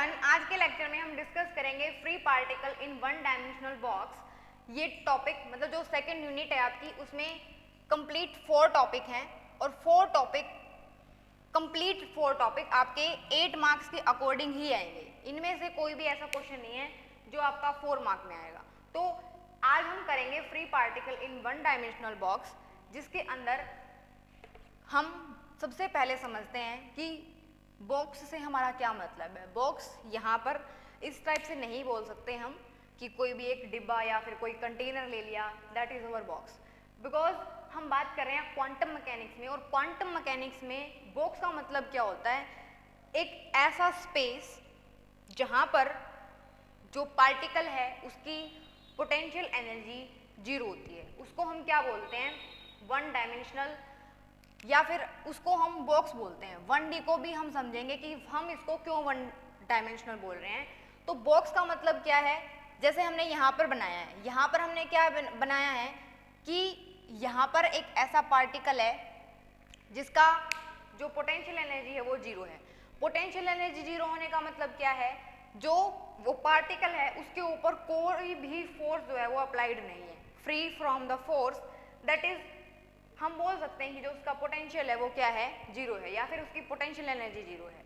Everyone, आज के lecture में हम डिस्कस करेंगे free particle in one dimensional box. ये टॉपिक मतलब जो सेकंड यूनिट है आपकी, उसमें कंप्लीट 4 टॉपिक हैं और 4 टॉपिक आपके 8 मार्क्स के अकॉर्डिंग ही आएंगे। इनमें से कोई भी ऐसा क्वेश्चन नहीं है जो आपका 4 मार्क में आएगा। तो आज हम करेंगे free particle in one dimensional box, जिसके अंदर हम सबसे पहले समझते हैं कि बॉक्स से हमारा क्या मतलब है। बॉक्स यहाँ पर इस टाइप से नहीं बोल सकते हम कि कोई भी एक डिब्बा या फिर कोई कंटेनर ले लिया, that is our box. Because हम बात कर रहे हैं क्वांटम मैकेनिक्स में, और क्वांटम मैकेनिक्स में बॉक्स का मतलब क्या होता है, एक ऐसा स्पेस जहाँ पर जो पार्टिकल है उसकी पोटेंशियल एनर्जी 0 होती है, उसको हम क्या बोलते हैं, वन डायमेंशनल, या फिर उसको हम बॉक्स बोलते हैं। 1D को भी हम समझेंगे कि हम इसको क्यों वन डायमेंशनल बोल रहे हैं। तो बॉक्स का मतलब क्या है, जैसे हमने यहाँ पर बनाया है, यहाँ पर हमने क्या बनाया है कि यहाँ पर एक ऐसा पार्टिकल है जिसका जो पोटेंशियल एनर्जी है वो 0 है। पोटेंशियल एनर्जी 0 होने का मतलब क्या है, जो वो पार्टिकल है उसके ऊपर कोई भी फोर्स जो है वो अप्लाइड नहीं है, free from the force, that is हम बोल सकते हैं कि जो उसका पोटेंशियल है वो क्या है, 0 है, या फिर उसकी पोटेंशियल एनर्जी 0 है।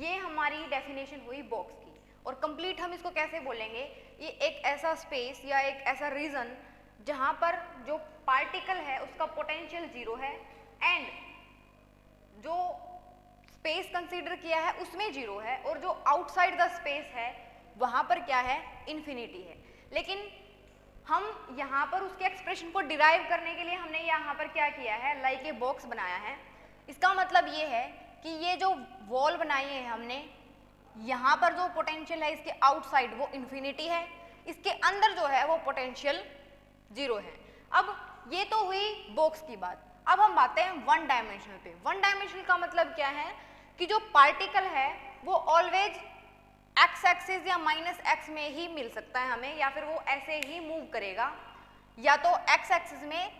ये हमारी डेफिनेशन हुई बॉक्स की। और कंप्लीट हम इसको कैसे बोलेंगे, ये एक ऐसा स्पेस या एक ऐसा रीजन जहां पर जो पार्टिकल है उसका पोटेंशियल 0 है एंड जो स्पेस कंसीडर किया है उसमें 0 है, और जो आउटसाइड द स्पेस है वहां पर क्या है, इन्फिनिटी है। लेकिन हम यहाँ पर उसके एक्सप्रेशन को डिराइव करने के लिए हमने यहाँ पर क्या किया है, लाइक ए बॉक्स बनाया है। इसका मतलब ये है कि ये जो वॉल बनाई है हमने, यहाँ पर जो पोटेंशियल है इसके आउटसाइड वो इन्फिनिटी है, इसके अंदर जो है वो पोटेंशियल 0 है। अब ये तो हुई बॉक्स की बात। अब हम बात हैं वन डायमेंशनल पे। वन डायमेंशनल का मतलब क्या है कि जो पार्टिकल है वो ऑलवेज एक्स एक्सिस या माइनस एक्स में ही मिल सकता है हमें, या फिर वो ऐसे ही मूव करेगा, या तो एक्स एक्सिस में,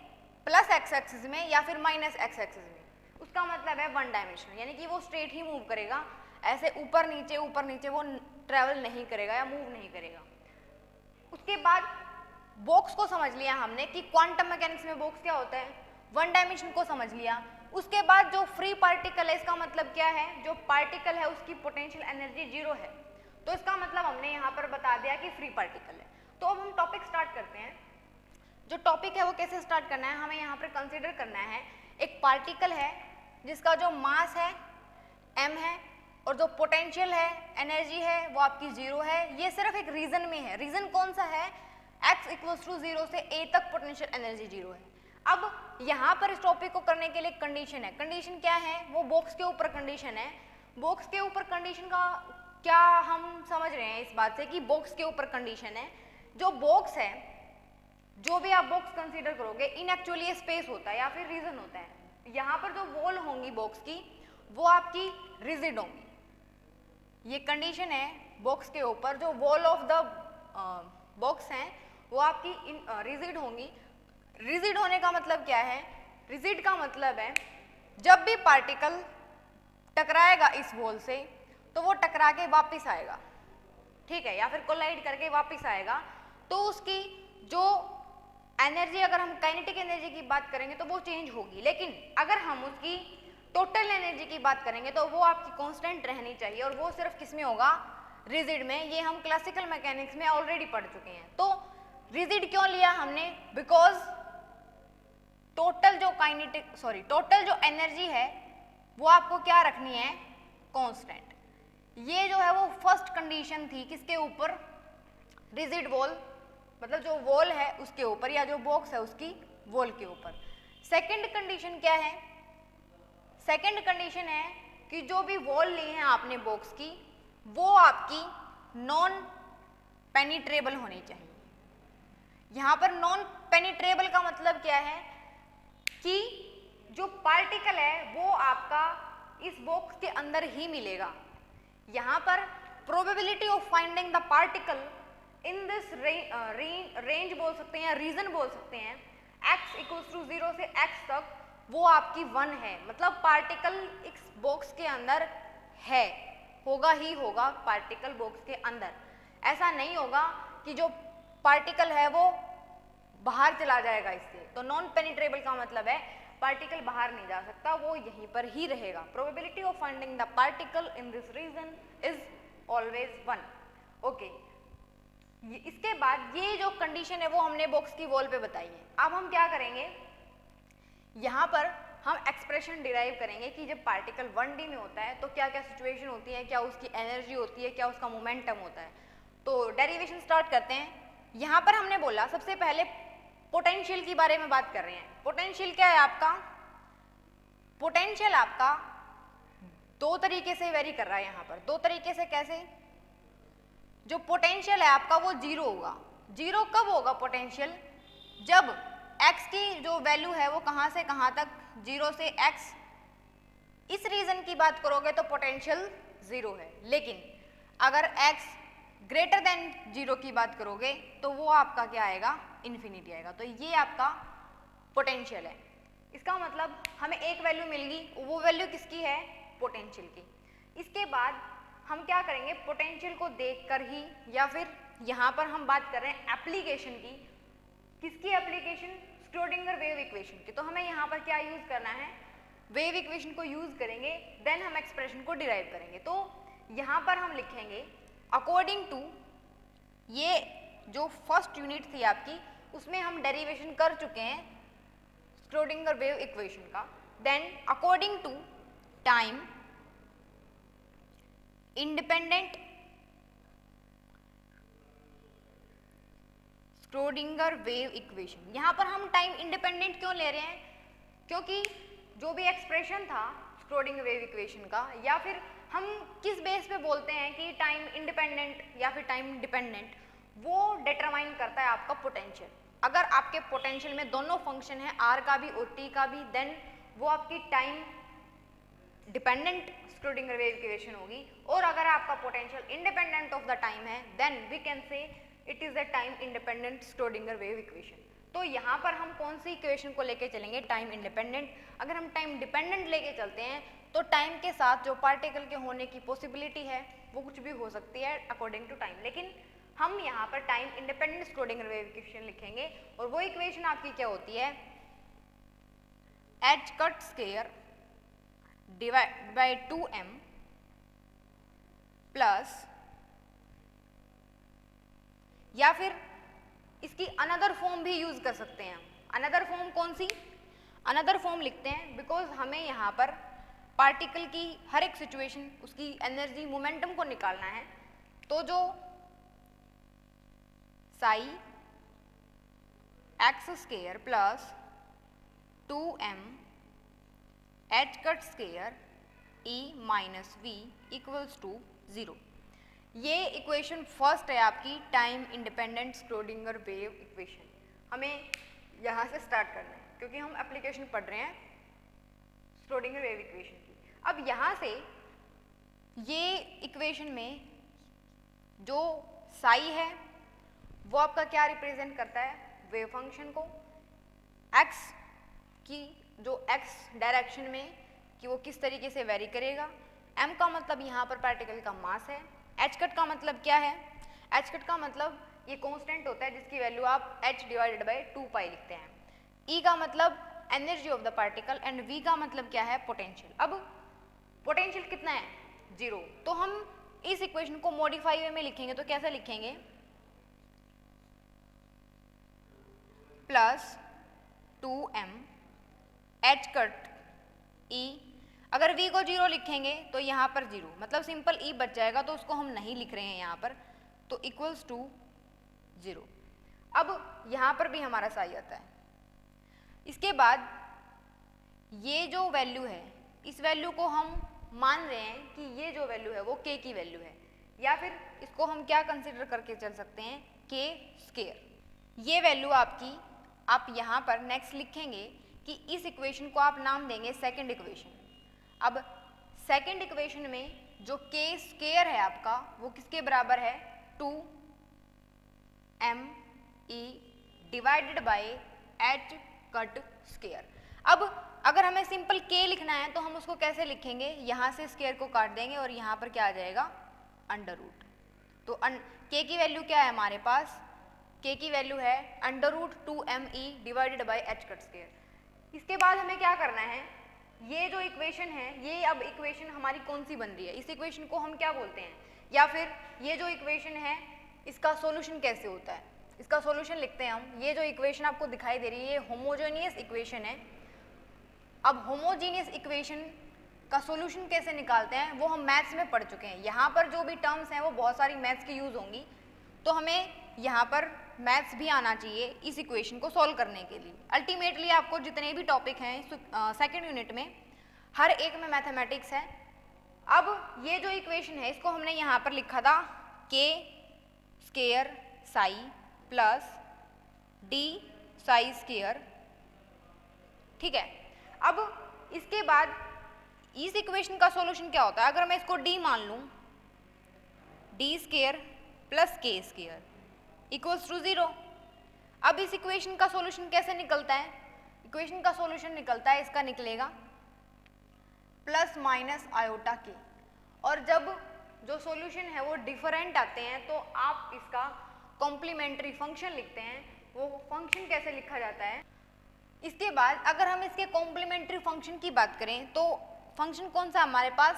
प्लस एक्स एक्सिस में, या फिर माइनस एक्स एक्सिस में। उसका मतलब है वन डायमेंशनल, यानी कि वो स्ट्रेट ही मूव करेगा, ऐसे ऊपर नीचे वो ट्रेवल नहीं करेगा या मूव नहीं करेगा। उसके बाद बॉक्स को समझ लिया हमने कि क्वांटम मैकेनिक्स में बॉक्स क्या होता है, वन डायमेंशन को समझ लिया। उसके बाद जो फ्री पार्टिकल है, इसका मतलब क्या है, जो पार्टिकल है उसकी पोटेंशियल एनर्जी 0 है, तो इसका मतलब हमने यहाँ पर बता दिया कि फ्री पार्टिकल है। तो अब हम टॉपिक स्टार्ट करते हैं। जो टॉपिक है वो कैसे स्टार्ट करना है, हमें यहाँ पर कंसीडर करना है एक पार्टिकल है जिसका जो मास है m है, और जो पोटेंशियल है, एनर्जी है, वो आपकी 0 है। ये सिर्फ एक रीजन में है। रीजन कौन सा है, x इक्वल्स टू 0 से a तक पोटेंशियल एनर्जी 0 है। अब यहाँ पर इस टॉपिक को करने के लिए कंडीशन है। कंडीशन क्या है, वो बॉक्स के ऊपर कंडीशन है। बॉक्स के ऊपर कंडीशन का क्या हम समझ रहे हैं इस बात से कि बॉक्स के ऊपर कंडीशन है, जो बॉक्स है, जो भी आप बॉक्स कंसीडर करोगे, इन एक्चुअली स्पेस होता है या फिर रीजन होता है। यहाँ पर जो वॉल होंगी बॉक्स की वो आपकी रिजिड होंगी। ये कंडीशन है बॉक्स के ऊपर, जो वॉल ऑफ द बॉक्स हैं वो आपकी रिजिड होंगी। रिजिड होने का मतलब क्या है, रिजिड का मतलब है जब भी पार्टिकल टकराएगा इस वॉल से तो वो टकरा के वापस आएगा, ठीक है, या फिर कोलाइड करके वापस आएगा, तो उसकी जो एनर्जी, अगर हम काइनेटिक एनर्जी की बात करेंगे तो वो चेंज होगी। लेकिन अगर हम उसकी टोटल एनर्जी की बात करेंगे तो वो आपकी कांस्टेंट रहनी चाहिए, और वो सिर्फ किस में होगा, रिजिड में। ये हम क्लासिकल मैकेनिक्स में ऑलरेडी पढ़ चुके हैं। तो रिजिड क्यों लिया हमने, बिकॉज टोटल जो एनर्जी है वो आपको क्या रखनी है, कांस्टेंट। ये जो है वो फर्स्ट कंडीशन थी किसके ऊपर, रिजिड वॉल, मतलब जो वॉल है उसके ऊपर, या जो बॉक्स है उसकी वॉल के ऊपर। सेकंड कंडीशन क्या है, सेकंड कंडीशन है कि जो भी वॉल ली है आपने बॉक्स की, वो आपकी नॉन पेनिट्रेबल होनी चाहिए। यहाँ पर नॉन पेनिट्रेबल का मतलब क्या है कि जो पार्टिकल है वो आपका इस बॉक्स के अंदर ही मिलेगा। यहाँ पर probability of finding the particle in this range बोल सकते हैं या रीजन बोल सकते हैं, x इक्वल्स टू 0 से x तक, वो आपकी 1 है। मतलब पार्टिकल इस बॉक्स के अंदर है। होगा ही होगा पार्टिकल बॉक्स के अंदर। ऐसा नहीं होगा कि जो पार्टिकल है वो बाहर चला जाएगा इससे। तो नॉन पेनिट्रेबल का मतलब है पार्टिकल बाहर नहीं जा सकता, वो यहीं पर ही रहेगा। Probability of finding the particle in this region is always 1। Okay, इसके बाद ये जो कंडीशन है वो हमने बॉक्स की वॉल पे बताई है। अब हम क्या करेंगे, यहाँ पर हम एक्सप्रेशन डिराइव करेंगे कि जब पार्टिकल 1D में होता है तो क्या क्या सिचुएशन होती है, क्या उसकी एनर्जी होती है, क्या उसका मोमेंटम होता है। तो डेरिवेशन स्टार्ट करते हैं। यहाँ पर हमने बोला सबसे पहले पोटेंशियल के बारे में बात कर रहे हैं। पोटेंशियल क्या है आपका, पोटेंशियल आपका दो तरीके से वेरी कर रहा है। यहाँ पर दो तरीके से, कैसे, जो पोटेंशियल है आपका वो जीरो होगा। जीरो कब होगा पोटेंशियल, जब x की जो वैल्यू है वो कहाँ से कहाँ तक, 0 से x, इस रीजन की बात करोगे तो पोटेंशियल 0 है। लेकिन अगर x ग्रेटर देन 0 की बात करोगे तो वो आपका क्या आएगा, इन्फिनिटी आएगा। तो ये आपका पोटेंशियल है। इसका मतलब हमें एक वैल्यू मिल गई, वो वैल्यू किसकी है, पोटेंशियल की। इसके बाद हम क्या करेंगे, पोटेंशियल को देखकर ही, या फिर यहाँ पर हम बात कर रहे हैं एप्लीकेशन की, किसकी एप्लीकेशन, स्क्रोडिंगर वेव इक्वेशन की। तो हमें यहाँ पर क्या यूज करना है, वेव इक्वेशन को यूज करेंगे, देन हम एक्सप्रेशन को डिराइव करेंगे। तो यहाँ पर हम लिखेंगे अकॉर्डिंग टू, ये जो फर्स्ट यूनिट थी आपकी उसमें हम डेरिवेशन कर चुके हैं स्क्रोडिंगर वेव इक्वेशन का। Then according to time independent Schrodinger wave equation. यहाँ पर हम टाइम इंडिपेंडेंट क्यों ले रहे हैं, क्योंकि जो भी एक्सप्रेशन था स्क्रोडिंगर वेव इक्वेशन का, या फिर हम किस बेस पे बोलते हैं कि टाइम इंडिपेंडेंट या फिर टाइम डिपेंडेंट, वो डिटरमाइन करता है आपका पोटेंशियल। अगर आपके पोटेंशियल में दोनों फंक्शन है, आर का भी और टी का भी, देन वो आपकी time dependent Schrodinger wave equation होगी। और अगर आपका potential independent of the time है, then we can say it is a time independent Schrodinger wave equation. तो यहाँ पर हम कौन सी इक्वेशन को लेके चलेंगे, टाइम इंडिपेंडेंट। अगर हम टाइम डिपेंडेंट लेके चलते हैं तो टाइम के साथ जो पार्टिकल के होने की पॉसिबिलिटी है वो कुछ भी हो सकती है अकॉर्डिंग टू टाइम। लेकिन हम यहाँ पर time independent Schrodinger wave equation लिखेंगे, और वो इक्वेशन आपकी क्या होती है, h cut square divide by 2m plus, या फिर इसकी अनदर फॉर्म भी यूज कर सकते हैं। अनदर फॉर्म कौन सी, अनदर फॉर्म लिखते हैं बिकॉज हमें यहाँ पर पार्टिकल की हर एक सिचुएशन, उसकी एनर्जी, मोमेंटम को निकालना है। तो जो psi x square plus 2m h cut square e minus V equals to 0। ये इक्वेशन फर्स्ट है आपकी time independent Schrodinger wave equation. हमें यहाँ से स्टार्ट करना है क्योंकि हम एप्लीकेशन पढ़ रहे हैं स्क्रोडिंगर वेव इक्वेशन की। अब यहाँ से ये इक्वेशन में जो साई है वो आपका क्या रिप्रेजेंट करता है, वेव फंक्शन को, एक्स की जो एक्स डायरेक्शन में कि वो किस तरीके से वेरी करेगा। m का मतलब यहाँ पर पार्टिकल का मास है। h कट का मतलब क्या है, h कट का मतलब ये कांस्टेंट होता है जिसकी वैल्यू आप h डिवाइडेड बाय 2 पाई लिखते हैं। e का मतलब energy of the particle, and v का मतलब क्या है, पोटेंशियल। अब पोटेंशियल कितना है, 0। तो हम इस इक्वेशन को मॉडिफाई वे में लिखेंगे तो कैसे लिखेंगे, plus 2m h cut e, अगर v को 0 लिखेंगे तो यहाँ पर 0, मतलब सिंपल e बच जाएगा, तो उसको हम नहीं लिख रहे हैं यहाँ पर, तो इक्वल्स टू 0। अब यहाँ पर भी हमारा साई आता है। इसके बाद ये जो वैल्यू है, इस वैल्यू को हम मान रहे हैं कि ये जो वैल्यू है वो k की वैल्यू है, या फिर इसको हम क्या कंसिडर करके चल सकते हैं, k स्क्वायर। ये वैल्यू आपकी, आप यहाँ पर नेक्स्ट लिखेंगे कि इस इक्वेशन को आप नाम देंगे सेकंड इक्वेशन। अब सेकंड इक्वेशन में जो k स्क्वायर है आपका वो किसके बराबर है, 2me divided by h cut square. अब अगर हमें सिंपल k लिखना है तो हम उसको कैसे लिखेंगे, यहाँ से स्क्वायर को काट देंगे और यहाँ पर क्या आ जाएगा, अंडर रूट। तो k की वैल्यू क्या है हमारे पास, k की वैल्यू है under root 2me divided by h cut square. इसके बाद हमें क्या करना है, ये जो इक्वेशन है, ये अब इक्वेशन हमारी कौन सी बन रही है, इस इक्वेशन को हम क्या बोलते हैं, या फिर ये जो इक्वेशन है इसका सॉल्यूशन कैसे होता है, इसका सॉल्यूशन लिखते हैं हम। ये जो इक्वेशन आपको दिखाई दे रही है ये होमोजेनियस इक्वेशन है। अब होमोजेनियस इक्वेशन का सॉल्यूशन कैसे निकालते हैं वो हम मैथ्स में पढ़ चुके हैं। यहाँ पर जो भी टर्म्स हैं वो बहुत सारी मैथ्स की यूज होंगी, तो हमें यहाँ पर मैथ्स भी आना चाहिए इस इक्वेशन को सॉल्व करने के लिए। अल्टीमेटली आपको जितने भी टॉपिक हैं सेकेंड यूनिट में, हर एक में मैथमेटिक्स है। अब ये जो इक्वेशन है इसको हमने यहाँ पर लिखा था k square Sai plus D Sai square, ठीक है। अब इसके बाद इस इक्वेशन का सॉल्यूशन क्या होता है, अगर मैं इसको d मान लूँ, D square plus k square equals to 0। अब इस इक्वेशन का सॉल्यूशन कैसे निकलता है, इक्वेशन का सॉल्यूशन निकलता है, इसका निकलेगा प्लस माइनस आयोटा के, और जब जो सॉल्यूशन है वो डिफरेंट आते हैं तो आप इसका कॉम्प्लीमेंट्री फंक्शन लिखते हैं। वो फंक्शन कैसे लिखा जाता है, इसके बाद अगर हम इसके कॉम्प्लीमेंट्री फंक्शन की बात करें तो फंक्शन कौन सा हमारे पास,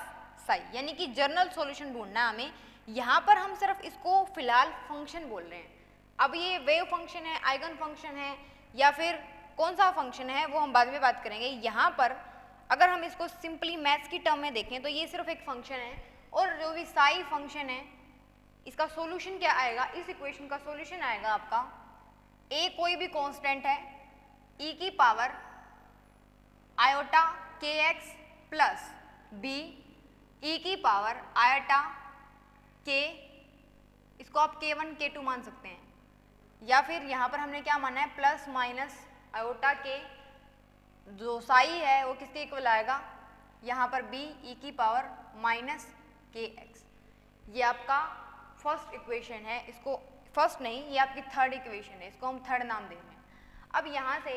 साई, यानी कि जनरल सॉल्यूशन ढूंढना है हमें। यहाँ पर हम सिर्फ इसको फिलहाल फंक्शन बोल रहे हैं। अब ये वेव फंक्शन है, आइगन फंक्शन है, या फिर कौन सा फंक्शन है वो हम बाद में बात करेंगे। यहाँ पर अगर हम इसको सिंपली मैथ्स की टर्म में देखें तो ये सिर्फ एक फंक्शन है, और जो भी साई फंक्शन है इसका सॉल्यूशन क्या आएगा, इस इक्वेशन का सॉल्यूशन आएगा आपका a कोई भी कांस्टेंट है e की power iota kx plus b e की पावर आयोटा k, इसको आप k1 k2 मान सकते हैं, या फिर यहाँ पर हमने क्या माना है प्लस माइनस आयोटा k, जो साई है वो किसके इक्वल आएगा, यहाँ पर b e की पावर माइनस kx। ये आपका फर्स्ट इक्वेशन है, इसको फर्स्ट नहीं, ये आपकी थर्ड इक्वेशन है, इसको हम थर्ड नाम दे रहे हैं। अब यहाँ से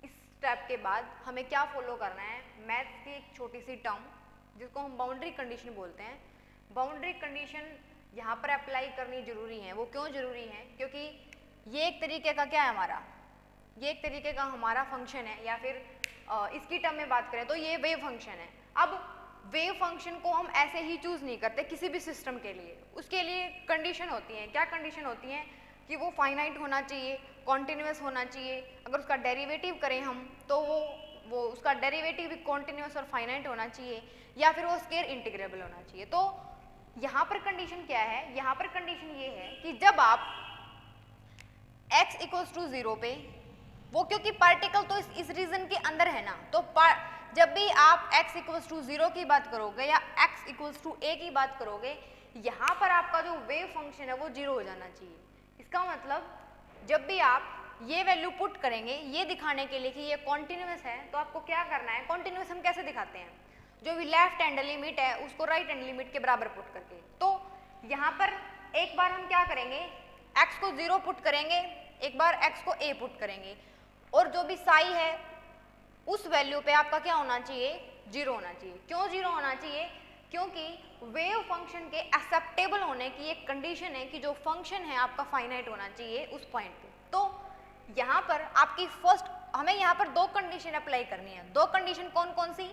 इस स्टेप के बाद हमें क्या फॉलो करना है, मैथ्स की एक छोटी सी टर्म जिसको हम बाउंड्री कंडीशन बोलते हैं। बाउंड्री कंडीशन यहाँ पर अप्लाई करनी जरूरी है। वो क्यों जरूरी है, क्योंकि ये एक तरीके का क्या है हमारा, ये एक तरीके का हमारा फंक्शन है, या फिर इसकी टर्म में बात करें तो ये वेव फंक्शन है। अब वेव फंक्शन को हम ऐसे ही चूज नहीं करते किसी भी सिस्टम के लिए, उसके लिए कंडीशन होती है। क्या कंडीशन होती है कि वो फाइनाइट होना चाहिए, कॉन्टिन्यूस होना चाहिए, अगर उसका डेरिवेटिव करें हम तो वो उसका डेरिवेटिव भी कॉन्टिन्यूस और फाइनाइट होना चाहिए, या फिर वो स्क्वायर इंटीग्रेबल होना चाहिए। तो यहाँ पर कंडीशन क्या है, यहाँ पर कंडीशन ये है कि जब आप x इक्वल्स टू 0 पे, वो क्योंकि पार्टिकल तो इस रीजन के अंदर है ना, तो जब भी आप x इक्वल्स टू 0 की बात करोगे या x इक्वल्स टू a की बात करोगे, यहाँ पर आपका जो वेव फंक्शन है वो 0 हो जाना चाहिए। इसका मतलब जब भी आप ये वैल्यू पुट करेंगे ये दिखाने के लिए कि ये कॉन्टिन्यूस है, तो आपको क्या करना है, कॉन्टिन्यूस हम कैसे दिखाते हैं, जो भी लेफ्ट हैंड लिमिट है उसको राइट हैंड लिमिट के बराबर पुट करके। तो यहाँ पर एक बार हम क्या करेंगे, x को 0 पुट करेंगे, एक बार x को a पुट करेंगे, और जो भी साई है उस वैल्यू पे आपका क्या होना चाहिए, 0 होना चाहिए। क्यों 0 होना चाहिए, क्योंकि वेव फंक्शन के एक्सेप्टेबल होने की एक कंडीशन है कि जो फंक्शन है आपका फाइनाइट होना चाहिए उस पॉइंट पे। तो यहाँ पर आपकी फर्स्ट, हमें यहाँ पर दो कंडीशन अप्लाई करनी है। दो कंडीशन कौन कौन सी,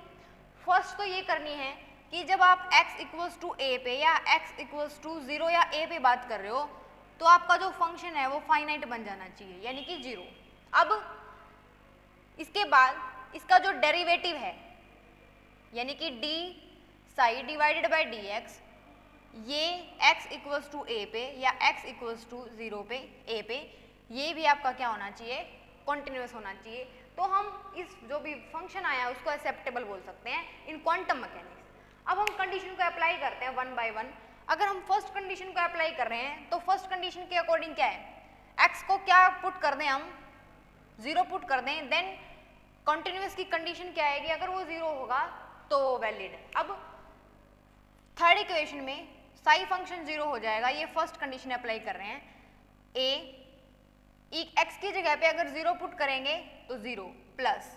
फर्स्ट तो ये करनी है कि जब आप x इक्वल्स टू a पे या x इक्वल्स टू 0 या a पे बात कर रहे हो तो आपका जो फंक्शन है वो फाइनाइट बन जाना चाहिए, यानी कि 0। अब इसके बाद इसका जो डेरिवेटिव है यानी कि d Sai divided by dx, ये x इक्वल्स टू a पे या x इक्वल्स टू 0 पे a पे, ये भी आपका क्या होना चाहिए, कॉन्टिन्यूस होना चाहिए। तो हम इस जो भी फंक्शन आया उसको एक्सेप्टेबल बोल सकते हैं इन क्वांटम मैकेनिक्स। अब हम कंडीशन को अप्लाई करते हैं वन बाय वन। अगर हम फर्स्ट कंडीशन को अप्लाई कर रहे हैं तो फर्स्ट कंडीशन के अकॉर्डिंग क्या है, x को क्या पुट कर दें हम, 0 पुट कर दें, देन कॉन्टिन्यूस की कंडीशन क्या आएगी, अगर वो 0 होगा तो वैलिड है। अब थर्ड इक्वेशन में साई फंक्शन 0 हो जाएगा, ये फर्स्ट कंडीशन अप्लाई कर रहे हैं। a x की जगह पे अगर 0 पुट करेंगे तो 0 प्लस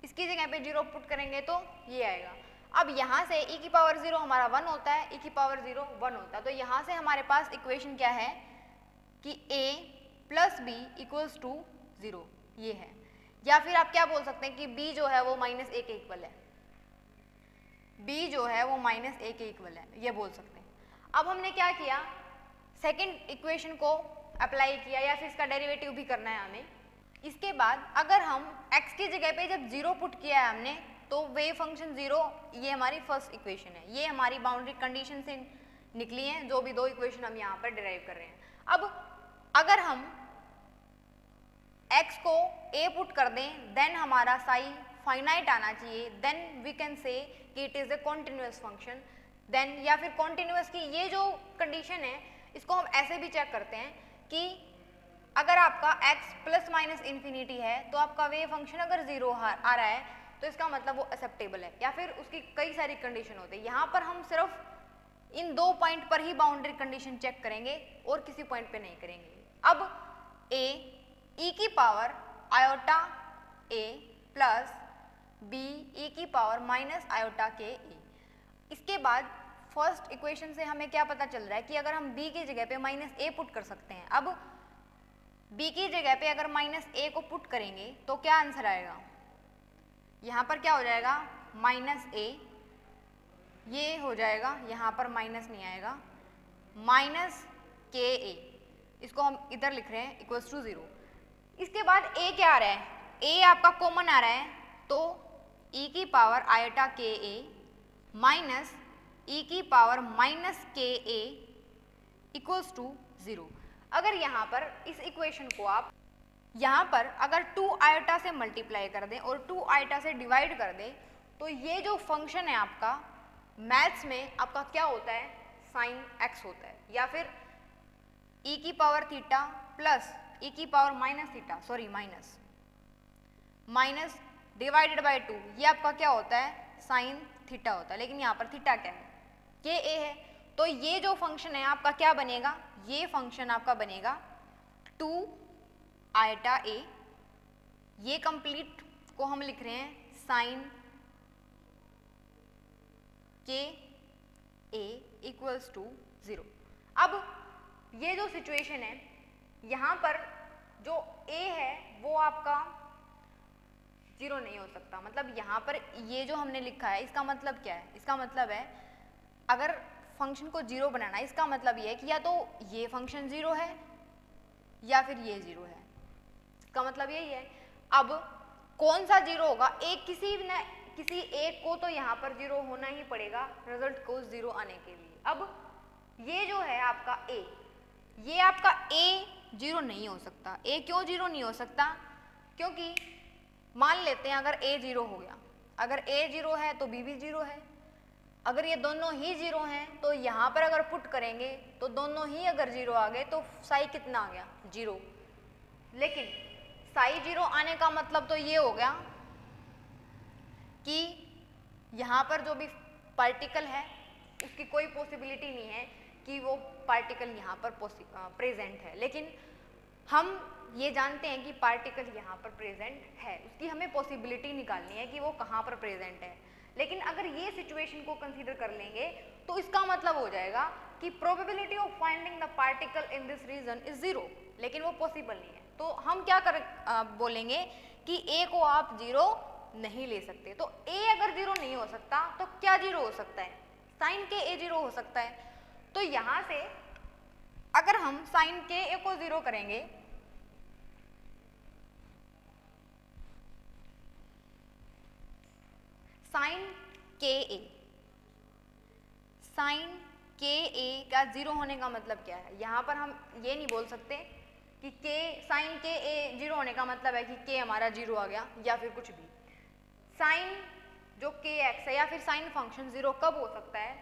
इसकी जगह पे 0 पुट करेंगे तो ये आएगा। अब यहाँ से e की पावर 0 हमारा 1 होता है, e की पावर 0 1 होता है, तो यहाँ से हमारे पास इक्वेशन क्या है कि a plus B equals to 0, ये है। या फिर आप क्या बोल सकते हैं कि b जो है वो -a के इक्वल है, b जो है वो -a के इक्वल है, ये बोल सकते हैं। अब हमने क्या किया, सेकंड इक्वेशन को अप्लाई किया या फिर इसका डेरिवेटिव भी करना है हमें। इसके बाद अगर हम x की जगह पे जब 0 पुट किया है हमने तो वेव फंक्शन 0, ये हमारी फर्स्ट इक्वेशन है, ये हमारी बाउंड्री कंडीशन से निकली है, जो भी दो इक्वेशन हम यहाँ पर डिराइव कर रहे हैं। अब अगर हम x को a पुट कर दें देन हमारा साई फाइनाइट आना चाहिए, देन वी कैन से कि it is a continuous function. Then या फिर कॉन्टिन्यूअस की ये जो कंडीशन है इसको हम ऐसे भी चेक करते हैं कि अगर आपका x प्लस माइनस इन्फिनिटी है तो आपका वेव फंक्शन अगर 0 आ रहा है तो इसका मतलब वो एक्सेप्टेबल है, या फिर उसकी कई सारी कंडीशन होती है। यहाँ पर हम सिर्फ इन दो पॉइंट पर ही बाउंड्री कंडीशन चेक करेंगे और किसी पॉइंट पे नहीं करेंगे। अब a e की power iota a plus b e की पावर माइनस आयोटा के a। इसके बाद फर्स्ट इक्वेशन से हमें क्या पता चल रहा है कि अगर हम b की जगह पे -a पुट कर सकते हैं। अब b की जगह पे अगर -a को पुट करेंगे तो क्या आंसर आएगा, यहाँ पर क्या हो जाएगा -a, ये हो जाएगा, यहाँ पर माइनस नहीं आएगा, -ka, इसको हम इधर लिख रहे हैं इक्वल्स टू 0। इसके बाद a क्या आ रहा है, a आपका कॉमन आ रहा है तो e की पावर आयोटा के a माइनस e की पावर माइनस के a इक्वल्स टू 0। अगर यहाँ पर इस इक्वेशन को आप यहाँ पर अगर 2 आयोटा से मल्टीप्लाई कर दें और 2 आयोटा से डिवाइड कर दें तो ये जो फंक्शन है आपका मैथ्स में आपका क्या होता है, साइन x होता है, या फिर e की पावर थीटा प्लस e की power minus theta, sorry minus divided by 2, ये आपका क्या होता है, साइन थीटा होता है। लेकिन यहाँ पर थीटा क्या है, के a है, तो ये जो फंक्शन है आपका क्या बनेगा, ये फंक्शन आपका बनेगा 2 आयोटा a, ये कंप्लीट को हम लिख रहे हैं साइन के a इक्वल्स टू 0। अब ये जो सिचुएशन है यहाँ पर जो a है वो आपका 0 नहीं हो सकता, मतलब यहाँ पर ये जो हमने लिखा है इसका मतलब क्या है, इसका मतलब है अगर फंक्शन को 0 बनाना है इसका मतलब ये है कि या तो ये फंक्शन 0 है या फिर ये 0 है, इसका मतलब यही है। अब कौन सा 0 होगा, एक किसी एक को तो यहाँ पर 0 होना ही पड़ेगा रिजल्ट को 0 आने के लिए। अब ये जो है आपका a, ये आपका a 0 नहीं हो सकता। a क्यों 0 नहीं हो सकता, क्योंकि मान लेते हैं अगर a 0 हो गया, अगर a 0 है तो b भी 0 है, अगर ये दोनों ही 0 हैं तो यहाँ पर अगर पुट करेंगे तो दोनों ही अगर 0 आ गए तो साई कितना आ गया, 0। लेकिन साई 0 आने का मतलब तो ये हो गया कि यहाँ पर जो भी पार्टिकल है उसकी कोई पॉसिबिलिटी नहीं है कि वो पार्टिकल यहाँ पर प्रेजेंट है। लेकिन हम ये जानते हैं कि पार्टिकल यहाँ पर प्रेजेंट है, उसकी हमें पॉसिबिलिटी निकालनी है कि वो कहाँ पर प्रेजेंट है। लेकिन अगर ये सिचुएशन को कंसीडर कर लेंगे तो इसका मतलब हो जाएगा कि probability of finding the particle in this region is 0, लेकिन वो पॉसिबल नहीं है। तो हम क्या बोलेंगे कि a को आप 0 नहीं ले सकते। तो a अगर 0 नहीं हो सकता तो क्या 0 हो सकता है, साइन के a 0 हो सकता है। तो यहाँ से अगर हम साइन के a को 0 करेंगे साइन के a का 0 होने का मतलब क्या है, यहाँ पर हम ये नहीं बोल सकते कि साइन के a 0 होने का मतलब है कि k हमारा 0 आ गया या फिर कुछ भी। साइन जो kx है या फिर साइन फंक्शन 0 कब हो सकता है,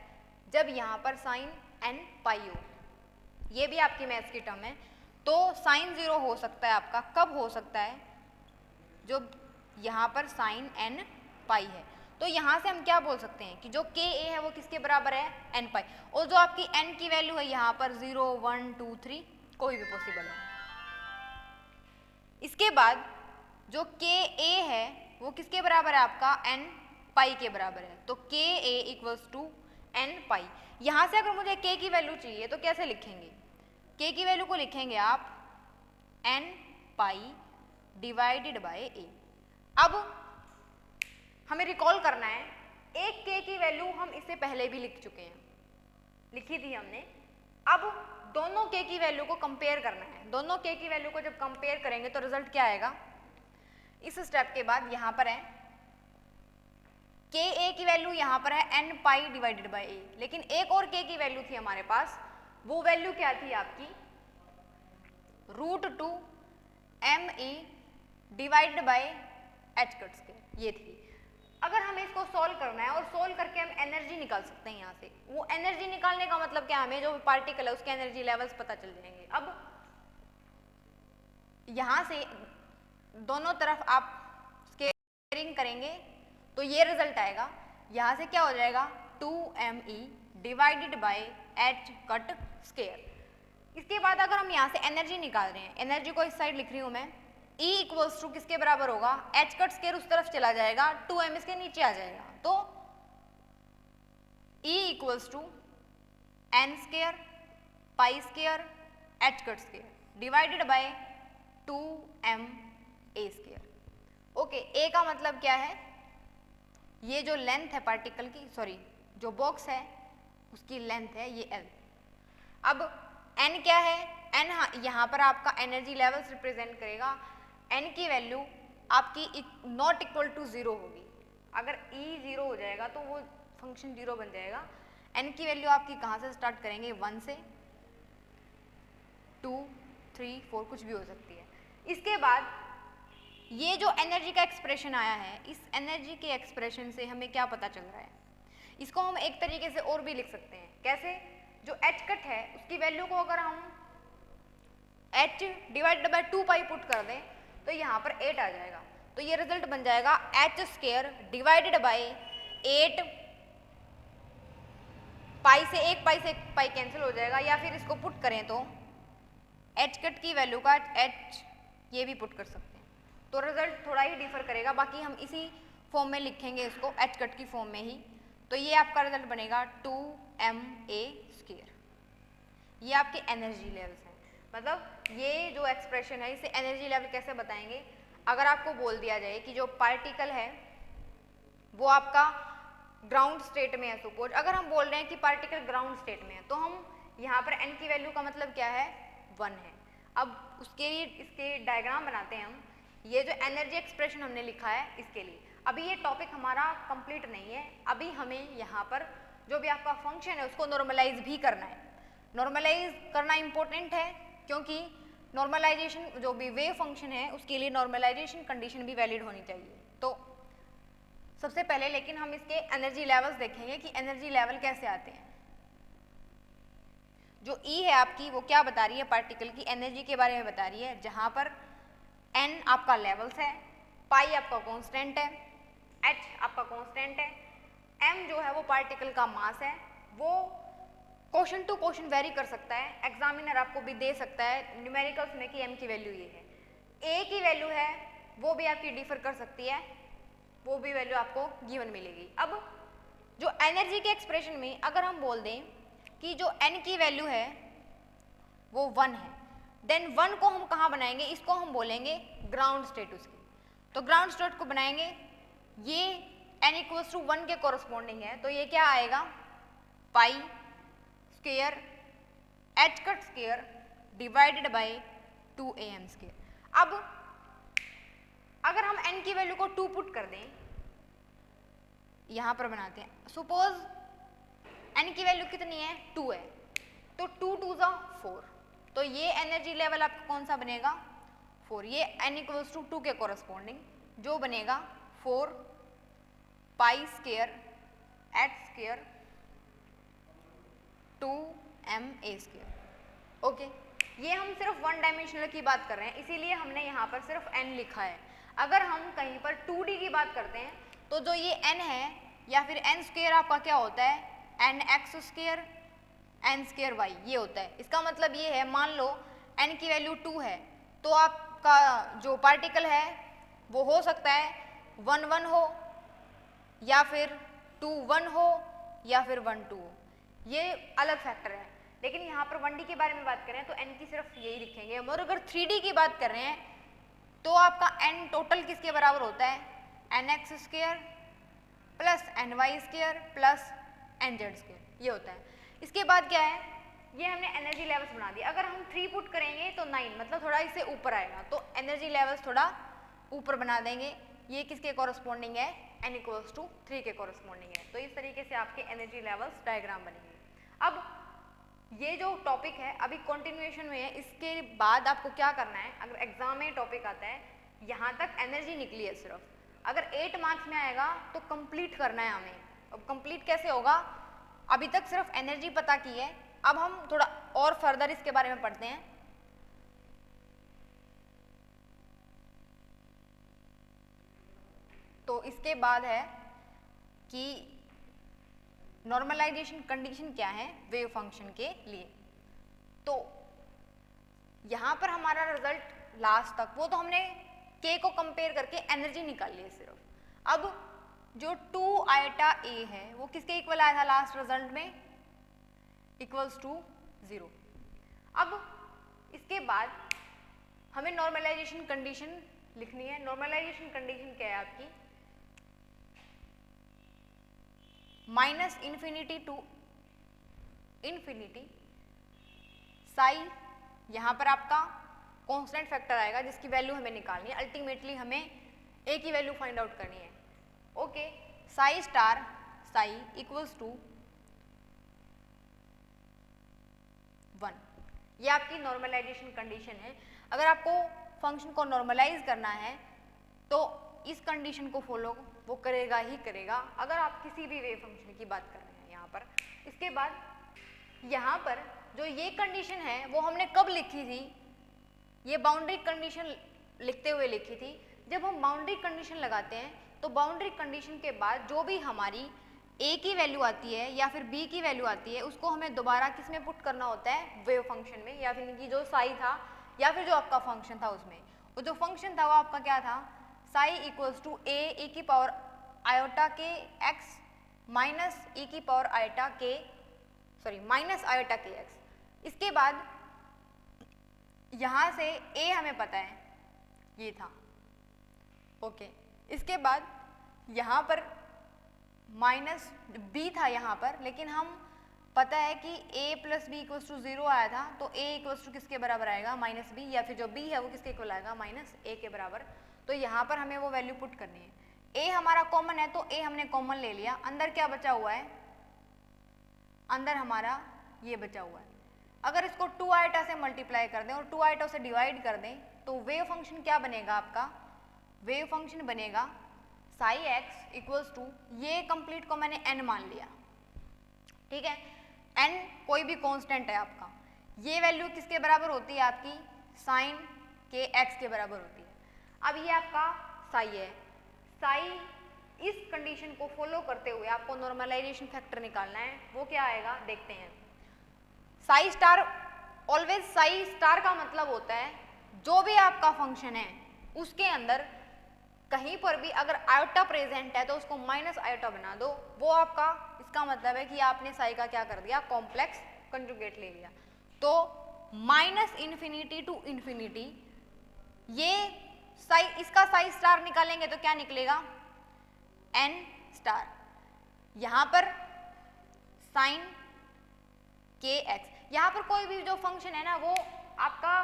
जब यहाँ पर साइन n पाई हो, ये भी आपकी मैथ्स की टर्म है। तो साइन 0 हो सकता है आपका कब हो सकता है, जो यहाँ पर साइन n पाई है। तो यहाँ से हम क्या बोल सकते हैं कि जो ka है वो किसके बराबर है, n पाई, और जो आपकी n की वैल्यू है यहाँ पर 0 1 2 3 कोई भी पॉसिबल है। इसके बाद जो ka है वो किसके बराबर है आपका n पाई के बराबर है। तो k a equals to n pi. यहाँ से अगर मुझे k की वैल्यू चाहिए तो कैसे लिखेंगे, k की वैल्यू को लिखेंगे आप n pi divided by a। अब हमें रिकॉल करना है, एक k की वैल्यू हम इससे पहले भी लिख चुके हैं, लिखी थी हमने। अब दोनों k की वैल्यू को कंपेयर करना है। दोनों k की वैल्यू को जब कंपेयर करेंगे तो रिजल्ट क्या आएगा, इस स्टेप के बाद यहाँ पर है k a की वैल्यू यहाँ पर है n pi divided by a, लेकिन एक और k की वैल्यू थी हमारे पास, वो वैल्यू क्या थी आपकी √2 me divided by h cut square, ये थी। अगर हमें इसको सॉल्व करना है और सॉल्व करके हम एनर्जी निकाल सकते हैं यहाँ से, वो एनर्जी निकालने का मतलब क्या, हमें जो पार्टिकल है उसके एनर्जी लेवल्स पता चल जाएंगे। अब यहाँ से दोनों तरफ आप स्केयरिंग करेंगे तो ये रिजल्ट आएगा, यहाँ से क्या हो जाएगा 2me divided by h cut square. इसके बाद अगर हम यहाँ से एनर्जी निकाल रहे हैं, एनर्जी को इस साइड लिख रही हूँ मैं, E इक्वल्स टू किसके बराबर होगा, h कट स्क्वायर उस तरफ चला जाएगा, 2m इसके नीचे आ जाएगा, तो E equals to n square pi square h cut square divided by 2m a square. Okay, a का मतलब क्या है, ये जो लेंथ है पार्टिकल की, सॉरी जो बॉक्स है उसकी लेंथ है ये l। अब n क्या है, n यहाँ पर आपका एनर्जी लेवल्स रिप्रेजेंट करेगा। n की वैल्यू आपकी नॉट इक्वल टू 0 होगी, अगर e 0 हो जाएगा तो वो फंक्शन 0 बन जाएगा। n की वैल्यू आपकी कहाँ से स्टार्ट करेंगे, 1 से 2 3 4 कुछ भी हो सकती है। इसके बाद ये जो एनर्जी का एक्सप्रेशन आया है, इस एनर्जी के एक्सप्रेशन से हमें क्या पता चल रहा है, इसको हम एक तरीके से और भी लिख सकते हैं। कैसे, जो h कट है उसकी वैल्यू को अगर हम h divided by 2 pi put कर दें तो यहाँ पर 8 आ जाएगा, तो ये रिजल्ट बन जाएगा h स्क्वायर डिवाइडेड बाय 8 पाई से एक पाई कैंसिल हो जाएगा, या फिर इसको पुट करें तो h कट की वैल्यू का h ये भी पुट कर सकते हैं, तो रिजल्ट थोड़ा ही डिफर करेगा। बाकी हम इसी फॉर्म में लिखेंगे इसको, h कट की फॉर्म में ही, तो ये आपका रिजल्ट बनेगा 2ma स्क्वायर। ये आपके एनर्जी लेवल्स हैं, मतलब ये जो एक्सप्रेशन है इसे एनर्जी लेवल कैसे बताएंगे। अगर आपको बोल दिया जाए कि जो पार्टिकल है वो आपका ग्राउंड स्टेट में है, सपोज अगर हम बोल रहे हैं कि पार्टिकल ग्राउंड स्टेट में है, तो हम यहाँ पर n की वैल्यू का मतलब क्या है 1 है। अब उसके लिए इसके डायग्राम बनाते हैं हम, ये जो एनर्जी एक्सप्रेशन हमने लिखा है इसके लिए। अभी ये टॉपिक हमारा कंप्लीट नहीं है, अभी हमें यहाँ पर जो भी आपका फंक्शन है उसको नॉर्मलाइज भी करना है। नॉर्मलाइज करना इंपॉर्टेंट है क्योंकि नॉर्मलाइजेशन जो भी वेव फंक्शन है उसके लिए नॉर्मलाइजेशन कंडीशन भी वैलिड होनी चाहिए। तो सबसे पहले लेकिन हम इसके एनर्जी लेवल्स देखेंगे कि एनर्जी लेवल कैसे आते हैं। जो E है आपकी वो क्या बता रही है, पार्टिकल की एनर्जी के बारे में बता रही है, जहां पर N आपका लेवल्स है, पाई आपका कांस्टेंट है, H आपका कांस्टेंट है, M जो है वो पार्टिकल का मास है। वो क्वेश्चन टू क्वेश्चन वेरी कर सकता है, एग्जामिनर आपको भी दे सकता है न्यूमेरिकल्स में कि M की वैल्यू ये है। A की वैल्यू है वो भी आपकी डिफर कर सकती है, वो भी वैल्यू आपको गिवन मिलेगी। अब जो एनर्जी के एक्सप्रेशन में अगर हम बोल दें कि जो n की वैल्यू है वो 1 है, देन 1 को हम कहाँ बनाएंगे, इसको हम बोलेंगे ग्राउंड स्टेट उसकी। तो ग्राउंड स्टेट को बनाएंगे, ये n इक्वल्स टू 1 के कॉरस्पॉन्डिंग है, तो ये क्या आएगा पाई square h cut square divided bye 2am square. अब अगर हम n की वैल्यू को 2 पुट कर दें, यहां पर बनाते हैं, सपोज n की वैल्यू कितनी है 2 है, तो 2 2 जा 4, तो ये एनर्जी लेवल आपका कौन सा बनेगा 4। ये n इक्वल्स टू 2 के कॉरस्पॉन्डिंग जो बनेगा 4 पाई square h square 2ma square. Okay, ये हम सिर्फ 1 डायमेंशनल की बात कर रहे हैं, इसीलिए हमने यहाँ पर सिर्फ n लिखा है। अगर हम कहीं पर 2D की बात करते हैं तो जो ये n है या फिर n स्क्वायर आपका क्या होता है nx square n square y, ये होता है। इसका मतलब ये है, मान लो n की वैल्यू 2 है तो आपका जो पार्टिकल है वो हो सकता है 1 1 हो या फिर 2 1 हो या फिर 1 2 हो, ये अलग फैक्टर है। लेकिन यहाँ पर 1D के बारे में बात करें तो n की सिर्फ यही लिखेंगे। और अगर 3D की बात कर रहे हैं तो आपका n टोटल किसके बराबर होता है, nx square plus ny square plus nz square, ये होता है। इसके बाद क्या है, ये हमने एनर्जी लेवल्स बना दिया। अगर हम 3 पुट करेंगे तो 9 मतलब थोड़ा इससे ऊपर आएगा, तो एनर्जी लेवल्स थोड़ा ऊपर बना देंगे। ये किसके कॉरस्पॉन्डिंग है, n इक्वल्स टू 3 के कॉरस्पॉन्डिंग है। तो इस तरीके से आपके एनर्जी लेवल्स डायग्राम बनेंगे। अब ये जो टॉपिक है अभी कंटिन्यूएशन में है, इसके बाद आपको क्या करना है, अगर एग्जाम में टॉपिक आता है यहाँ तक एनर्जी निकली है सिर्फ, अगर 8 मार्क्स में आएगा तो कंप्लीट करना है हमें। अब कंप्लीट कैसे होगा, अभी तक सिर्फ एनर्जी पता की है, अब हम थोड़ा और फर्दर इसके बारे में पढ़ते हैं। तो इसके बाद है कि नॉर्मलाइजेशन कंडीशन क्या है वेव फंक्शन के लिए। तो यहां पर हमारा रिजल्ट लास्ट तक, वो तो हमने k को कंपेयर करके एनर्जी निकाली है सिर्फ। अब जो 2 आइटा a है वो किसके इक्वल आया था लास्ट रिजल्ट में, इक्वल्स टू 0। अब इसके बाद हमें नॉर्मलाइजेशन कंडीशन लिखनी है। नॉर्मलाइजेशन कंडीशन क्या है आपकी, minus infinity to infinity psi, यहाँ पर आपका कांस्टेंट फैक्टर आएगा जिसकी वैल्यू हमें निकालनी है। अल्टीमेटली हमें a की वैल्यू फाइंड आउट करनी है। Okay, psi star psi equals to 1, ये आपकी नॉर्मलाइजेशन कंडीशन है। अगर आपको फंक्शन को नॉर्मलाइज करना है तो इस कंडीशन को फॉलो वो करेगा ही करेगा, अगर आप किसी भी वेव फंक्शन की बात कर रहे हैं यहाँ पर। इसके बाद यहाँ पर जो ये कंडीशन है वो हमने कब लिखी थी, ये बाउंड्री कंडीशन लिखते हुए लिखी थी। जब हम बाउंड्री कंडीशन लगाते हैं तो बाउंड्री कंडीशन के बाद जो भी हमारी a की वैल्यू आती है या फिर b की वैल्यू आती है उसको हमें दोबारा किस में पुट करना होता है, वेव फंक्शन में, या फिर जो साई था या फिर जो आपका फंक्शन था उसमें। वो जो फंक्शन था वो आपका क्या था, साई इक्वल्स टू ए की पावर आयोटा के एक्स माइनस ई की पावर आयोटा के माइनस आयोटा के एक्स। इसके बाद यहाँ से a हमें पता है ये था। ओके, इसके बाद यहाँ पर माइनस b था यहाँ पर, लेकिन हम पता है कि a plus B equals to 0 आया था, तो a इक्वल्स टू किसके बराबर आएगा, माइनस b, या फिर जो b है वो किसके इक्वल आएगा, माइनस a के बराबर। तो यहाँ पर हमें वो वैल्यू पुट करनी है। a हमारा कॉमन है तो a हमने कॉमन ले लिया, अंदर क्या बचा हुआ है, अंदर हमारा ये बचा हुआ है। अगर इसको 2 आइटा से मल्टीप्लाई कर दें और 2 आइटा से डिवाइड कर दें तो वेव फंक्शन क्या बनेगा आपका, वेव फंक्शन बनेगा साई एक्स इक्वल्स टू, ये कंप्लीट को मैंने n मान लिया, ठीक है, n कोई भी कांस्टेंट है आपका, ये वैल्यू किसके बराबर होती है आपकी, साइन के x के बराबर होती है। अब ये आपका साई है, साई इस कंडीशन को फॉलो करते हुए आपको नॉर्मलाइजेशन फैक्टर निकालना है, वो क्या आएगा देखते हैं। Sai star, always Sai star का मतलब होता है जो भी आपका फंक्शन है उसके अंदर कहीं पर भी अगर आयोटा प्रेजेंट है तो उसको माइनस आयोटा बना दो, वो आपका, इसका मतलब है कि आपने साई का क्या कर दिया, कॉम्प्लेक्स कंजुगेट ले लिया। तो माइनस इन्फिनिटी टू इन्फिनिटी, ये साई, इसका साई स्टार निकालेंगे तो क्या निकलेगा, n स्टार, यहाँ पर साइन के एक्स, यहाँ पर कोई भी जो फंक्शन है ना वो आपका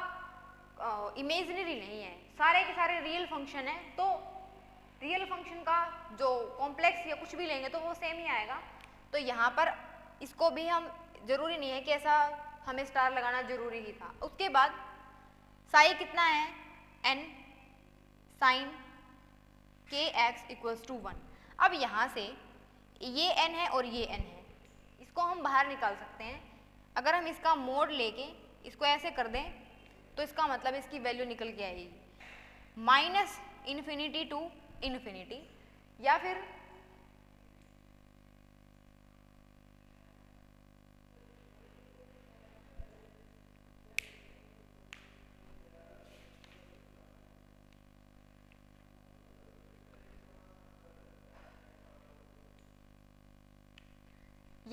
इमेजिनरी नहीं है, सारे के सारे रियल फंक्शन है। तो रियल फंक्शन का जो कॉम्प्लेक्स या कुछ भी लेंगे तो वो सेम ही आएगा। तो यहाँ पर इसको भी हम, जरूरी नहीं है कि ऐसा हमें स्टार लगाना जरूरी ही था। उसके बाद साई कितना है, n साइन के एक्स इक्वल्स टू 1। अब यहाँ से ये n है और ये n है, इसको हम बाहर निकाल सकते हैं। अगर हम इसका मोड लेके इसको ऐसे कर दें तो इसका मतलब इसकी वैल्यू निकल के आएगी माइनस इन्फिनिटी टू इन्फिनिटी, या फिर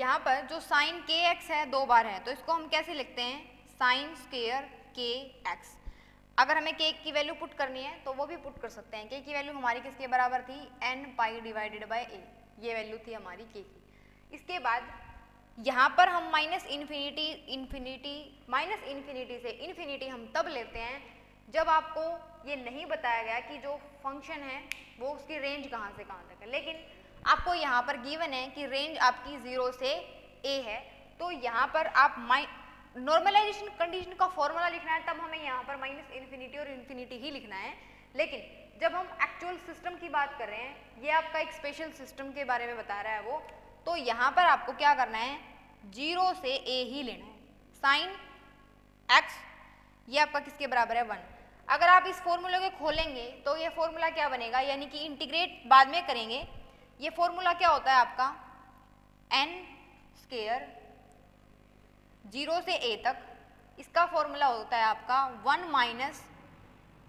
यहाँ पर जो साइन के एक्स है 2 बार है, तो इसको हम कैसे लिखते हैं, साइन स्क्वायर के एक्स। अगर हमें के की वैल्यू पुट करनी है तो वो भी पुट कर सकते हैं। के की वैल्यू हमारी किसके बराबर थी, एन पाई डिवाइडेड बाय ए, ये वैल्यू थी हमारी के की। इसके बाद यहाँ पर हम माइनस इन्फिनिटी से इन्फिनिटी हम तब लेते हैं जब आपको ये नहीं बताया गया कि जो फंक्शन है वो उसकी रेंज कहाँ से कहाँ तक है। लेकिन आपको यहाँ पर गिवन है कि रेंज आपकी 0 से a है, तो यहाँ पर आप नॉर्मलाइजेशन कंडीशन का फॉर्मूला लिखना है तब हमें यहाँ पर माइनस इन्फिनिटी और इन्फिनिटी ही लिखना है। लेकिन जब हम एक्चुअल सिस्टम की बात कर रहे हैं, ये आपका एक स्पेशल सिस्टम के बारे में बता रहा है वो, तो यहाँ पर आपको क्या करना है, 0 से a ही लेना है। साइन x ये आपका किसके बराबर है, 1। अगर आप इस फॉर्मूले को खोलेंगे तो ये फॉर्मूला क्या बनेगा, यानी कि इंटीग्रेट बाद में करेंगे। ये फॉर्मूला क्या होता है आपका, n स्क्वायर 0 से a तक, इसका फॉर्मूला होता है आपका 1 माइनस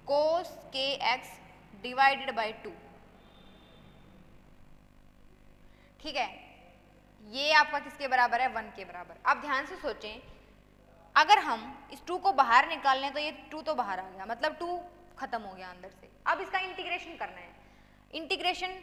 कोस के एक्स डिवाइडेड बाई 2। ठीक है, ये आपका किसके बराबर है, 1 के बराबर। अब ध्यान से सोचें, अगर हम इस 2 को बाहर निकाल लें तो ये 2 तो बाहर आ गया, मतलब 2 खत्म हो गया अंदर से। अब इसका इंटीग्रेशन करना है। इंटीग्रेशन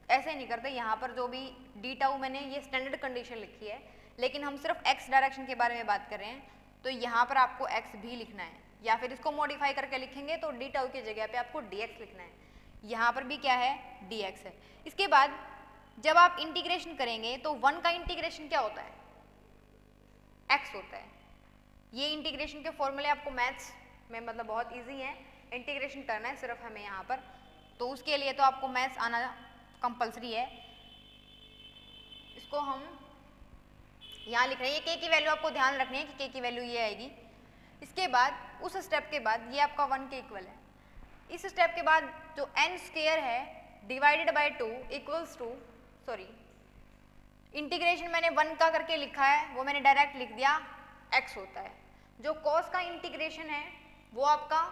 ऐसे नहीं करते, यहाँ पर जो भी डी टाउ मैंने ये स्टैंडर्ड कंडीशन लिखी है, लेकिन हम सिर्फ एक्स डायरेक्शन के बारे में बात कर रहे हैं, तो यहाँ पर आपको एक्स भी लिखना है, या फिर इसको मॉडिफाई करके लिखेंगे तो डी टाउ की जगह पे आपको डी एक्स लिखना है। यहाँ पर भी क्या है, डी एक्स है। इसके बाद जब आप इंटीग्रेशन करेंगे तो 1 का इंटीग्रेशन क्या होता है, एक्स होता है। ये इंटीग्रेशन के फॉर्मूले आपको मैथ्स में मतलब बहुत इजी है, इंटीग्रेशन करना है सिर्फ हमें यहाँ पर, तो उसके लिए तो आपको मैथ्स आना कंपलसरी है। इसको हम यहाँ लिख रहे हैं, ये के की वैल्यू आपको ध्यान रखनी है कि के की वैल्यू ये आएगी। इसके बाद उस स्टेप के बाद ये आपका 1 के इक्वल है। इस स्टेप के बाद जो n स्क्वायर है divided by 2 equals to, sorry integration मैंने 1 का करके लिखा है, वो मैंने डायरेक्ट लिख दिया, x होता है। जो cos का इंटीग्रेशन है वो आपका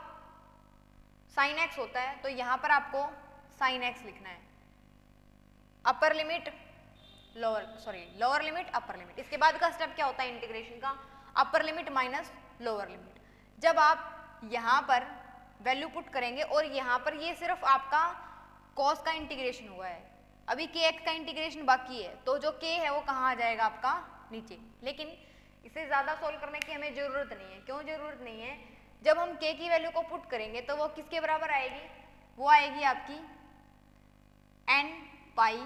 sin x होता है, तो यहाँ पर आपको sin x लिखना है। Upper limit lower limit upper limit. इसके बाद का स्टेप क्या होता है इंटीग्रेशन का, upper limit minus lower limit. जब आप यहाँ पर वैल्यू पुट करेंगे और यहाँ पर ये सिर्फ आपका cos का इंटीग्रेशन हुआ है, अभी kx का इंटीग्रेशन बाकी है, तो जो k है वो कहाँ आ जाएगा आपका, नीचे। लेकिन इसे ज़्यादा सोल्व करने की हमें ज़रूरत नहीं है। क्यों ज़रूरत नहीं है, जब हम k की वैल्यू को पुट करेंगे तो वो किसके बराबर आएगी, वो आएगी आपकी n पाई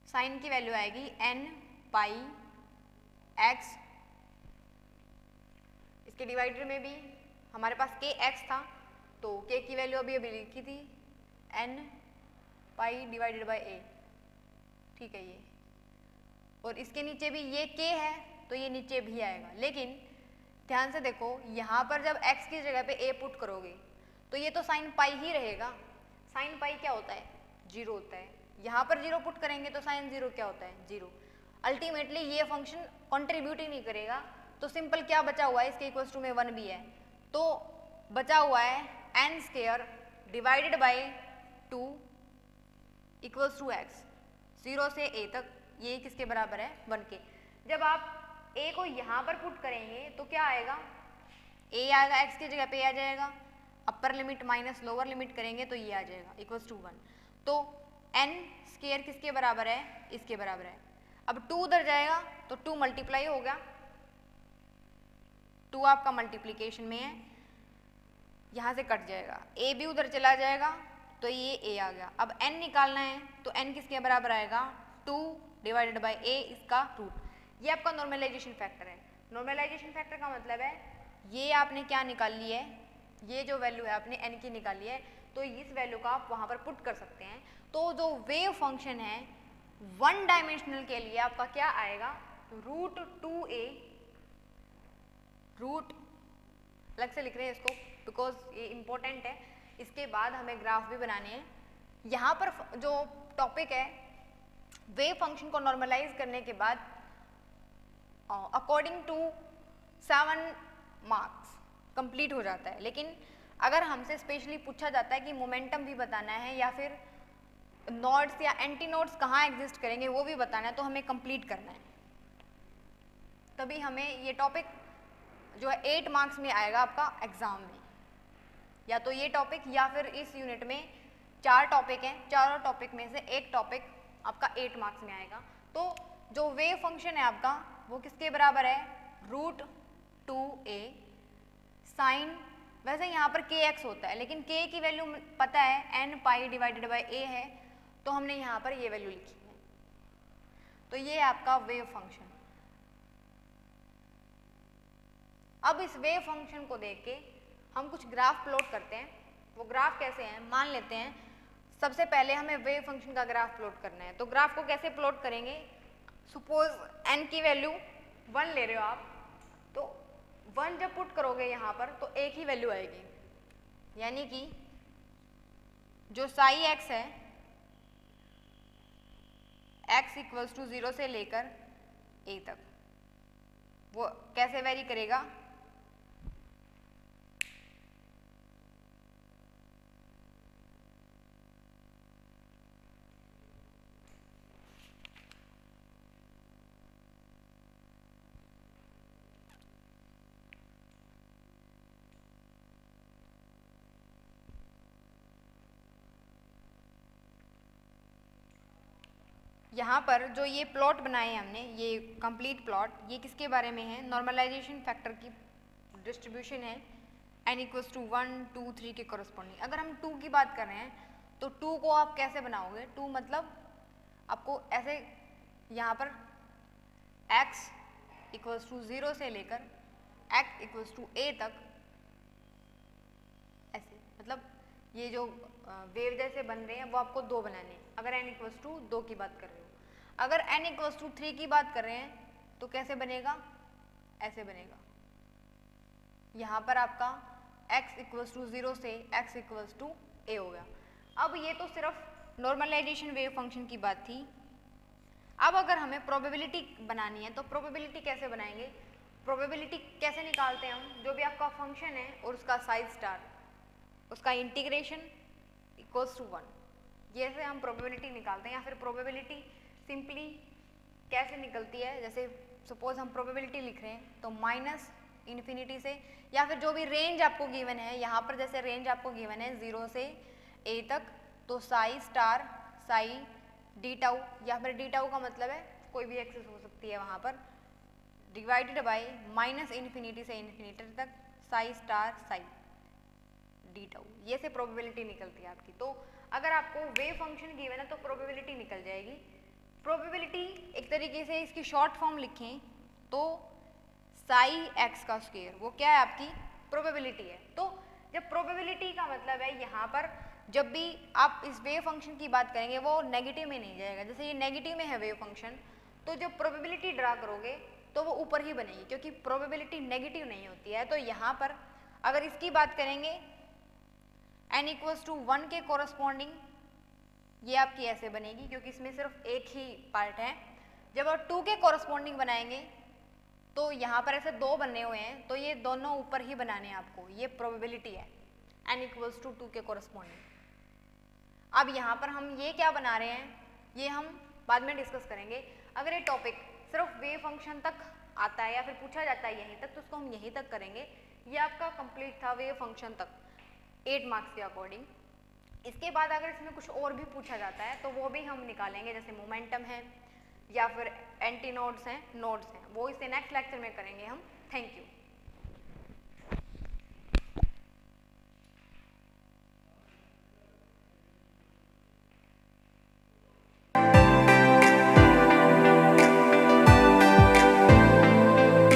साइन की वैल्यू आएगी n पाई x। इसके डिवाइडर में भी हमारे पास k x था, तो k की वैल्यू अभी लिखी थी n pi divided by a। ठीक है, ये और इसके नीचे भी ये k है तो ये नीचे भी आएगा। लेकिन ध्यान से देखो, यहाँ पर जब x की जगह पे a पुट करोगे तो ये तो साइन पाई ही रहेगा। साइन पाई क्या होता है, 0 होता है। यहाँ पर 0 पुट करेंगे तो साइन 0 क्या होता है, 0। अल्टीमेटली ये फंक्शन कंट्रीब्यूट ही नहीं करेगा, तो सिंपल क्या बचा हुआ है, इसके इक्वल्स टू में 1 भी है, तो बचा हुआ है n square divided by 2 equals to x। 0 से a तक ये किसके बराबर है, 1 के। जब आप a को यहाँ पर पुट करेंगे तो क्या आएगा, a आएगा, x की जगह पे आ जाएगा, upper limit minus lower limit करेंगे तो ये आ जाएगा इक्वल्स टू 1। तो n स्क्वायर किसके बराबर है, इसके बराबर है। अब 2 उधर जाएगा तो 2 मल्टीप्लाई हो गया, 2 आपका मल्टीप्लीकेशन में है, यहाँ से कट जाएगा, a भी उधर चला जाएगा तो ये a आ गया। अब n निकालना है तो n किसके बराबर आएगा, 2 डिवाइडेड बाई a, इसका रूट। ये आपका नॉर्मलाइजेशन फैक्टर है। नॉर्मलाइजेशन फैक्टर का मतलब है ये आपने क्या निकाल ली है, ये जो वैल्यू है आपने n की निकाली है, तो इस वैल्यू का आप वहाँ पर पुट कर सकते हैं। तो जो वेव फंक्शन है 1 डायमेंशनल के लिए आपका क्या आएगा, रूट 2a, रूट अलग से लिख रहे हैं इसको बिकॉज ये इम्पोर्टेंट है। इसके बाद हमें ग्राफ भी बनाने हैं। यहाँ पर जो टॉपिक है वेव फंक्शन को नॉर्मलाइज करने के बाद अकॉर्डिंग टू 7 मार्क्स कंप्लीट हो जाता है। लेकिन अगर हमसे स्पेशली पूछा जाता है कि मोमेंटम भी बताना है या फिर नोड्स या एंटी नोड्स कहाँ एग्जिस्ट करेंगे वो भी बताना है, तो हमें कंप्लीट करना है, तभी हमें ये टॉपिक जो है 8 मार्क्स में आएगा आपका एग्जाम में। या तो ये टॉपिक या फिर इस यूनिट में 4 टॉपिक हैं, चारों टॉपिक में से एक टॉपिक आपका 8 मार्क्स में आएगा। तो जो वेव फंक्शन है आपका वो किसके बराबर है, √2a साइन, वैसे यहाँ पर kx होता है लेकिन k की वैल्यू पता है n pi divided by a है, तो हमने यहाँ पर ये वैल्यू लिखी है। तो ये है आपका वेव फंक्शन। अब इस वेव फंक्शन को देख के हम कुछ ग्राफ प्लॉट करते हैं। वो ग्राफ कैसे हैं, मान लेते हैं सबसे पहले हमें वेव फंक्शन का ग्राफ प्लॉट करना है। तो ग्राफ को कैसे प्लॉट करेंगे, सपोज n की वैल्यू 1 ले रहे हो आप, तो 1 जब पुट करोगे यहाँ पर तो एक ही वैल्यू आएगी, यानी कि जो साई x है x इक्वल्स टू 0 से लेकर a तक, वो कैसे वेरी करेगा, यहाँ पर जो ये प्लॉट बनाए हमने, ये कंप्लीट प्लॉट, ये किसके बारे में है, नॉर्मलाइजेशन फैक्टर की डिस्ट्रीब्यूशन है n इक्वल्स टू 1 2 3 के कॉरस्पॉन्डिंग। अगर हम 2 की बात कर रहे हैं तो 2 को आप कैसे बनाओगे, 2 मतलब आपको ऐसे यहाँ पर x इक्वल्स टू 0 से लेकर x इक्वल्स टू a तक, ऐसे मतलब ये जो वेव जैसे बन रहे हैं वो आपको 2 बनाने हैं, अगर n इक्वल्स टू 2 की बात कर रहे हो। अगर n इक्वल्स टू 3 की बात कर रहे हैं तो कैसे बनेगा, ऐसे बनेगा, यहाँ पर आपका x इक्वल्स टू 0 से x इक्वल्स टू a हो गया। अब ये तो सिर्फ नॉर्मलाइजेशन वेव फंक्शन की बात थी। अब अगर हमें प्रोबेबिलिटी बनानी है तो प्रोबेबिलिटी कैसे बनाएंगे, प्रोबेबिलिटी कैसे निकालते हैं हम, जो भी आपका फंक्शन है और उसका साइज स्टार, उसका इंटीग्रेशन इक्वल्स टू 1, ये से हम प्रोबेबिलिटी निकालते हैं। या फिर प्रोबेबिलिटी सिंपली कैसे निकलती है, जैसे सपोज हम प्रोबेबिलिटी लिख रहे हैं तो माइनस इन्फिनिटी से, या फिर जो भी रेंज आपको गिवन है, यहाँ पर जैसे रेंज आपको गिवन है 0 से a तक, तो Sai star Sai D tau, या फिर डी टाउ का मतलब है कोई भी एक्सेस हो सकती है वहाँ पर, डिवाइडेड बाई माइनस इन्फिनिटी से इन्फिनिटी तक Sai star Sai D tau, ये से प्रोबेबिलिटी निकलती है आपकी। तो अगर आपको वेव फंक्शन गिवन है तो प्रोबेबिलिटी निकल जाएगी। प्रोबेबिलिटी एक तरीके से इसकी शॉर्ट फॉर्म लिखें तो साई एक्स का स्क्वायर, वो क्या है आपकी प्रोबेबिलिटी है। तो जब प्रोबेबिलिटी का मतलब है यहाँ पर जब भी आप इस वेव फंक्शन की बात करेंगे वो नेगेटिव में नहीं जाएगा, जैसे ये नेगेटिव में है वेव फंक्शन, तो जब प्रोबेबिलिटी ड्रा करोगे तो वो ऊपर ही बनेगी, क्योंकि प्रोबेबिलिटी नेगेटिव नहीं होती है। तो यहाँ पर अगर इसकी बात करेंगे n इक्वल्स टू 1 के कोरस्पॉन्डिंग, ये आपकी ऐसे बनेगी क्योंकि इसमें सिर्फ एक ही पार्ट है। जब आप 2 के कोरस्पॉन्डिंग बनाएंगे तो यहाँ पर ऐसे 2 बने हुए हैं, तो ये दोनों ऊपर ही बनाने हैं आपको, ये प्रोबेबिलिटी है n इक्वल्स टू 2 के कोरस्पॉन्डिंग। अब यहाँ पर हम ये क्या बना रहे हैं ये हम बाद में डिस्कस करेंगे। अगर ये टॉपिक सिर्फ वेव फंक्शन तक आता है या फिर पूछा जाता है यहीं तक, तो उसको हम यहीं तक करेंगे। ये आपका कंप्लीट था वेव फंक्शन तक 8 मार्क्स के अकॉर्डिंग। इसके बाद अगर इसमें कुछ और भी पूछा जाता है तो वो भी हम निकालेंगे, जैसे मोमेंटम है या फिर एंटी नोड्स हैं, नोड्स हैं, वो इसे नेक्स्ट लेक्चर में करेंगे हम। Thank you.